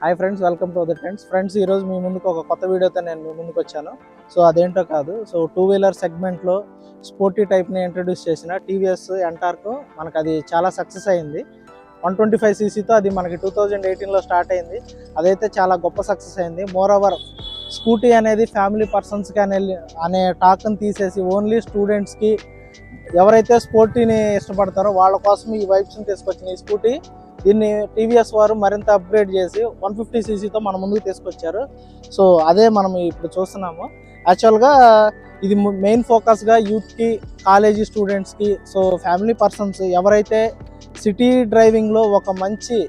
Hi friends, welcome to the trends. Friends, ఈరోజు మీ ముందుకు ఒక కొత్త వీడియోతో నేను మీ ముందుకు వచ్చాను. సో అదేంటో కాదు, సో 2 వీలర్ సెగ్మెంట్లో స్పోర్టీ టైప్ని ఇంట్రడ్యూస్ చేసిన టీవీఎస్ ఎంటార్క్ మనకు అది చాలా సక్సెస్ అయింది. 125cc అది మనకి 2018లో స్టార్ట్ అయింది. అదైతే చాలా గొప్ప సక్సెస్ అయింది. మోర్ ఓవర్ స్కూటీ అనేది ఫ్యామిలీ పర్సన్స్కి అనే టాక్ని తీసేసి ఓన్లీ స్టూడెంట్స్కి, ఎవరైతే స్పోర్టీని ఇష్టపడతారో వాళ్ళ కోసం ఈ వైబ్స్ని తీసుకొచ్చిన ఈ స్కూటీ, దీన్ని టీవీఎస్ వారు మరింత అప్గ్రేడ్ చేసి 150cc మన ముందుకు తీసుకొచ్చారు. సో అదే మనం ఇప్పుడు చూస్తున్నాము. యాక్చువల్గా ఇది మెయిన్ ఫోకస్గా యూత్కి, కాలేజీ స్టూడెంట్స్కి, సో ఫ్యామిలీ పర్సన్స్ ఎవరైతే సిటీ డ్రైవింగ్లో ఒక మంచి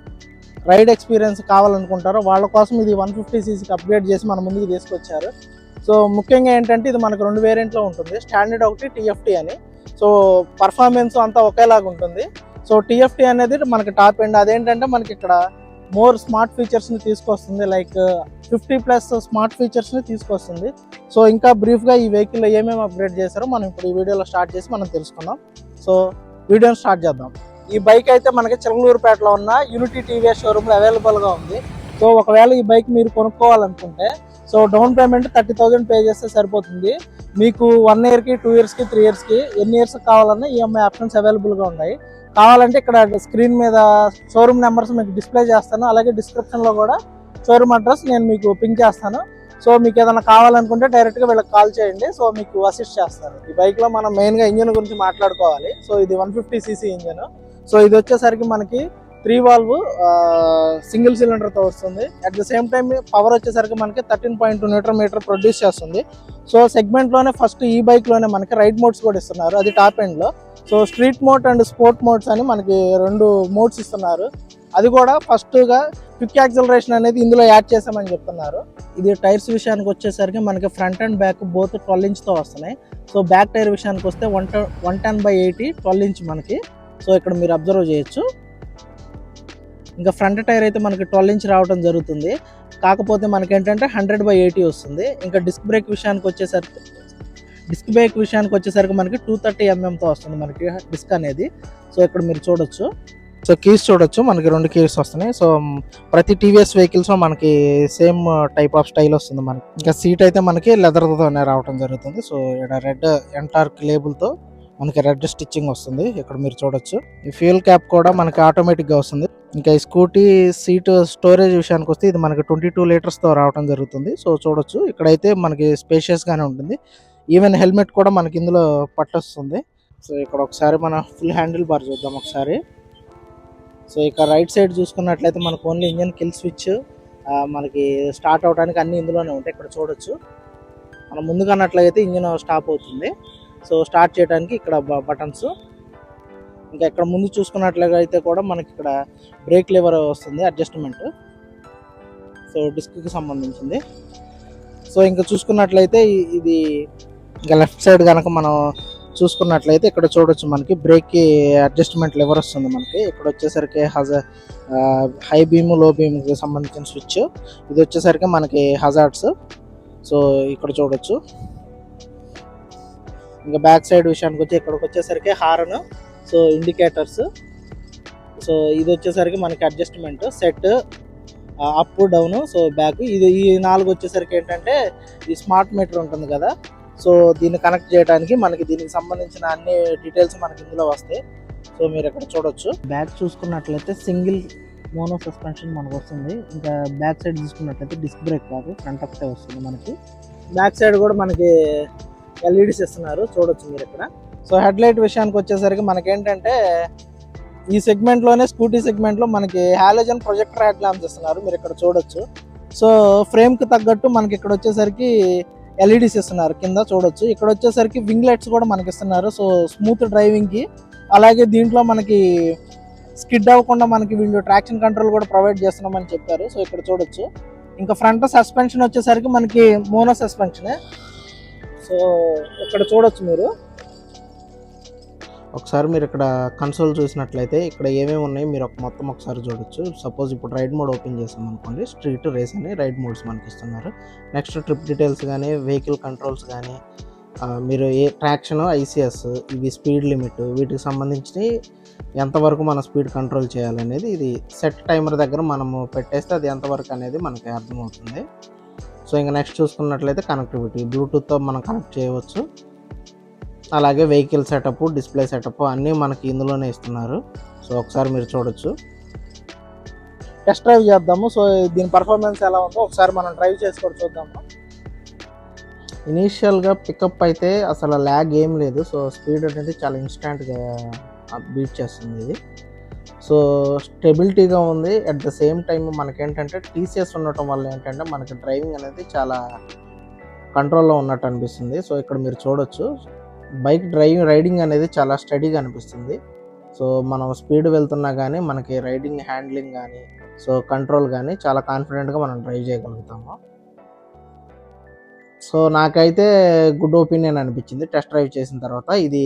రైడ్ ఎక్స్పీరియన్స్ కావాలనుకుంటారో వాళ్ళ కోసం ఇది 150cc అప్గ్రేడ్ చేసి మన ముందుకు తీసుకొచ్చారు. సో ముఖ్యంగా ఏంటంటే ఇది మనకు 2 వేరియంట్లో ఉంటుంది. స్టాండర్డ్ ఒకటి, టీఎఫ్టీ అని. సో పర్ఫార్మెన్స్ అంతా ఒకేలాగా ఉంటుంది. సో టీఎఫ్టీ అనేది మనకి టాప్ ఎండ్. అదేంటంటే మనకి ఇక్కడ మోర్ స్మార్ట్ ఫీచర్స్ని తీసుకొస్తుంది, లైక్ 50+ స్మార్ట్ ఫీచర్స్ని తీసుకొస్తుంది. సో ఇంకా బ్రీఫ్గా ఈ వెహికల్లో ఏమేమి అప్గ్రేడ్ చేశారో మనం ఇప్పుడు ఈ వీడియోలో స్టార్ట్ చేసి మనం తెలుసుకుందాం. సో వీడియోని స్టార్ట్ చేద్దాం. ఈ బైక్ అయితే మనకి చిలకలూరుపేటలో ఉన్న యూనిటీ టీవీఎస్ షోరూమ్లో అవైలబుల్గా ఉంది. సో ఒకవేళ ఈ బైక్ మీరు కొనుక్కోవాలనుకుంటే, సో డౌన్ పేమెంట్ 30,000 పే చేస్తే సరిపోతుంది. మీకు 1 ఇయర్కి, 2 ఇయర్స్కి, 3 ఇయర్స్కి, ఎన్ని ఇయర్స్ కావాలన్నా ఈఎంఐ ఆప్షన్స్ అవైలబుల్గా ఉన్నాయి. కావాలంటే ఇక్కడ స్క్రీన్ మీద షోరూమ్ నెంబర్స్ మీకు డిస్ప్లే చేస్తాను, అలాగే డిస్క్రిప్షన్లో కూడా షోరూమ్ అడ్రస్ నేను మీకు పింక్ చేస్తాను. సో మీకు ఏదైనా కావాలనుకుంటే డైరెక్ట్గా వీళ్ళకి కాల్ చేయండి, సో మీకు అసిస్ట్ చేస్తారు. ఈ బైక్లో మనం మెయిన్గా ఇంజిన్ గురించి మాట్లాడుకోవాలి. సో ఇది 150cc ఇంజిన్. సో ఇది వచ్చేసరికి మనకి 3 వాల్వ్ సింగిల్ సిలిండర్తో వస్తుంది. At the same time power వచ్చేసరికి మనకి 13.2 Nm ప్రొడ్యూస్ చేస్తుంది. సో సెగ్మెంట్లోనే ఫస్ట్ ఈ బైక్లోనే మనకి రైడ్ మోడ్స్ కూడా ఇస్తున్నారు, అది టాప్ ఎండ్లో. So street mode and sport modes అని మనకి 2 మోడ్స్ ఇస్తున్నారు. అది కూడా ఫస్ట్గా క్విక్ యాక్సిలరేషన్ అనేది ఇందులో యాడ్ చేసామని చెప్తున్నారు. ఇది టైర్స్ విషయానికి వచ్చేసరికి మనకి ఫ్రంట్ అండ్ బ్యాక్ బోత్ 12 ఇంచ్తో వస్తున్నాయి. సో బ్యాక్ టైర్ విషయానికి వస్తే 110/80 12 ఇంచ్ మనకి. సో ఇక్కడ మీరు అబ్జర్వ్ చేయొచ్చు. ఇంకా ఫ్రంట్ టైర్ అయితే మనకి 12 ఇంచ్ రావడం జరుగుతుంది. కాకపోతే మనకి ఏంటంటే 100/80 వస్తుంది. ఇంకా డిస్క్ బ్రేక్ విషయానికి వచ్చేసరికి మనకి 230 mm వస్తుంది మనకి డిస్క్ అనేది. సో ఇక్కడ మీరు చూడొచ్చు. సో కీస్ చూడొచ్చు, మనకి 2 కీస్ వస్తున్నాయి. సో ప్రతి టీవీఎస్ వెహికల్స్లో మనకి సేమ్ టైప్ ఆఫ్ స్టైల్ వస్తుంది మనకి. ఇంకా సీట్ అయితే మనకి లెదర్తోనే రావడం జరుగుతుంది. సో ఇక్కడ రెడ్ ఎంటార్క్ లేబుల్తో మనకి రెడ్ స్టిచ్చింగ్ వస్తుంది, ఇక్కడ మీరు చూడొచ్చు. ఈ ఫ్యూయల్ క్యాప్ కూడా మనకి ఆటోమేటిక్గా వస్తుంది. ఇంకా ఈ స్కూటీ సీట్ స్టోరేజ్ విషయానికి వస్తే ఇది మనకి 22 లీటర్స్తో రావడం జరుగుతుంది. సో చూడొచ్చు, ఇక్కడైతే మనకి స్పేషియస్గానే ఉంటుంది. ఈవెన్ హెల్మెట్ కూడా మనకి ఇందులో పట్టొస్తుంది. సో ఇక్కడ ఒకసారి మన ఫుల్ హ్యాండిల్ బార్ చూద్దాం ఒకసారి. సో ఇక రైట్ సైడ్ చూసుకున్నట్లయితే మనకు ఓన్లీ ఇంజన్ కిల్ స్విచ్, మనకి స్టార్ట్ అవడానికి అన్నీ ఇందులోనే ఉంటాయి. ఇక్కడ చూడొచ్చు, మనం ముందుగా అన్నట్లయితే ఇంజన్ స్టాప్ అవుతుంది. సో స్టార్ట్ చేయడానికి ఇక్కడ బటన్స్. ఇంకా ఇక్కడ ముందు చూసుకున్నట్లయితే కూడా మనకి ఇక్కడ బ్రేక్ లివర్ వస్తుంది, అడ్జస్ట్మెంట్. సో డిస్క్కి సంబంధించింది. సో ఇంకా చూసుకున్నట్లయితే ఇది ఇంకా లెఫ్ట్ సైడ్ కనుక మనం చూసుకున్నట్లయితే ఇక్కడ చూడొచ్చు, మనకి బ్రేక్కి అడ్జస్ట్మెంట్ లివర్ వస్తుంది మనకి. ఇక్కడ వచ్చేసరికి హై బీమ్, లో బీమ్కి సంబంధించిన స్విచ్. ఇది వచ్చేసరికి మనకి హజార్డ్స్. సో ఇక్కడ చూడొచ్చు. ఇంకా బ్యాక్ సైడ్ విషయానికి వచ్చి ఇక్కడికి వచ్చేసరికి హార్న్, సో ఇండికేటర్స్. సో ఇది వచ్చేసరికి మనకి adjustment set, up down, so back. ఈ 4 వచ్చేసరికి ఏంటంటే ఈ స్మార్ట్ మీటర్ ఉంటుంది కదా, సో దీన్ని కనెక్ట్ చేయడానికి మనకి దీనికి సంబంధించిన అన్ని డీటెయిల్స్ మనకి ఇందులో వస్తాయి. సో మీరు ఇక్కడ చూడొచ్చు. బ్యాక్ చూసుకున్నట్లయితే సింగిల్ మోనో సస్పెన్షన్ మనకు వస్తుంది. ఇంకా బ్యాక్ సైడ్ చూసుకున్నట్లయితే డిస్క్ బ్రేక్ కాదు, ఫ్రంట్ ఒకటే వస్తుంది మనకి. బ్యాక్ సైడ్ కూడా మనకి ఎల్ఈడీస్ ఇస్తున్నారు, చూడొచ్చు మీరు ఇక్కడ. సో హెడ్ లైట్ విషయానికి వచ్చేసరికి మనకేంటంటే ఈ సెగ్మెంట్లోనే, స్కూటీ సెగ్మెంట్లో మనకి హాలోజన్ ప్రొజెక్టర్ హెడ్ ల్యాంప్స్ ఇస్తున్నారు, మీరు ఇక్కడ చూడొచ్చు. సో ఫ్రేమ్కి తగ్గట్టు మనకి ఇక్కడ వచ్చేసరికి ఎల్ఈడీస్ ఇస్తున్నారు కింద, చూడొచ్చు. ఇక్కడ వచ్చేసరికి వింగ్ లైట్స్ కూడా మనకి ఇస్తున్నారు, సో స్మూత్ డ్రైవింగ్కి. అలాగే దీంట్లో మనకి స్కిడ్ అవ్వకుండా మనకి వీళ్ళు ట్రాక్షన్ కంట్రోల్ కూడా ప్రొవైడ్ చేస్తున్నామని చెప్పారు. సో ఇక్కడ చూడొచ్చు. ఇంకా ఫ్రంట్ సస్పెన్షన్ వచ్చేసరికి మనకి మోనో సస్పెన్షనే. సో ఇక్కడ చూడొచ్చు మీరు. ఒకసారి మీరు ఇక్కడ కన్సోల్ చూసినట్లయితే ఇక్కడ ఏమేమి ఉన్నాయి మీరు మొత్తం ఒకసారి చూడొచ్చు. సపోజ్ ఇప్పుడు రైడ్ మోడ్ ఓపెన్ చేసాం అనుకోండి, స్ట్రీట్, రేస్ అని రైడ్ మోడ్స్ మనకి ఇస్తున్నారు. నెక్స్ట్ ట్రిప్ డీటెయిల్స్ కానీ, వెహికల్ కంట్రోల్స్ కానీ, మీరు ఏ ట్రాక్షన్, ఐసిఎస్, ఇవి స్పీడ్ లిమిట్, వీటికి సంబంధించి ఎంతవరకు మన స్పీడ్ కంట్రోల్ చేయాలనేది ఇది సెట్ టైమర్ దగ్గర మనము పెట్టేస్తే అది ఎంతవరకు అనేది మనకి అర్థమవుతుంది. సో ఇంకా నెక్స్ట్ చూసుకున్నట్లయితే కనెక్టివిటీ, బ్లూటూత్తో మనం కనెక్ట్ చేయవచ్చు. అలాగే వెహికల్ సెటప్, డిస్ప్లే సెటప్ అన్నీ మనకి ఇందులోనే ఇస్తున్నారు. సో ఒకసారి మీరు చూడొచ్చు. టెస్ట్ డ్రైవ్ చేద్దాము. సో దీని పర్ఫార్మెన్స్ ఎలా ఉందో ఒకసారి మనం డ్రైవ్ చేసి కూడా చూద్దాము. ఇనీషియల్గా పికప్ అయితే అసలు ల్యాగ్ ఏం లేదు. సో స్పీడ్ అనేది చాలా ఇన్స్టాంట్గా బీట్ చేస్తుంది ఇది. సో స్టెబిలిటీగా ఉంది. అట్ ద సేమ్ టైం మనకేంటంటే టీసీఎస్ ఉండటం వల్ల ఏంటంటే మనకి డ్రైవింగ్ అనేది చాలా కంట్రోల్లో ఉన్నట్టు అనిపిస్తుంది. సో ఇక్కడ మీరు చూడొచ్చు, బైక్ రైడింగ్ అనేది చాలా స్టడీగా అనిపిస్తుంది. సో మనం స్పీడ్ వెళ్తున్నా కానీ మనకి రైడింగ్ హ్యాండ్లింగ్ కానీ సో కంట్రోల్ కానీ చాలా కాన్ఫిడెంట్గా మనం డ్రైవ్ చేయగలుగుతాము. సో నాకైతే గుడ్ ఒపీనియన్ అనిపించింది టెస్ట్ డ్రైవ్ చేసిన తర్వాత. ఇది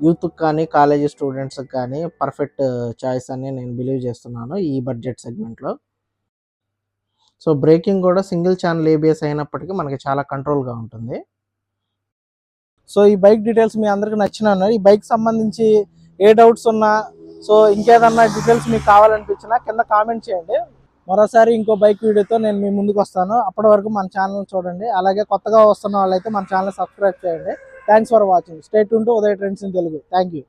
యూత్కి కానీ కాలేజీ స్టూడెంట్స్కి కానీ పర్ఫెక్ట్ చాయిస్ అని నేను బిలీవ్ చేస్తున్నాను ఈ బడ్జెట్ సెగ్మెంట్లో. సో బ్రేకింగ్ కూడా సింగిల్ ఛానల్ ఏబిఎస్ అయినప్పటికీ మనకి చాలా కంట్రోల్గా ఉంటుంది. సో ఈ బైక్ డీటెయిల్స్ మీ అందరికి నచ్చినా, ఈ బైక్ సంబంధించి ఏ డౌట్స్ ఉన్నా, సో ఇంకేదన్నా డీటెయిల్స్ మీకు కావాలనిపించినా కింద కామెంట్ చేయండి. మరోసారి ఇంకో బైక్ వీడియోతో నేను మీ ముందుకు వస్తాను. అప్పటి వరకు మన ఛానల్ చూడండి. అలాగే కొత్తగా వస్తున్న వాళ్ళైతే మన ఛానల్ సబ్స్క్రైబ్ చేయండి. Thanks for watching. Stay tune to Uday trends in Telugu. Thank you.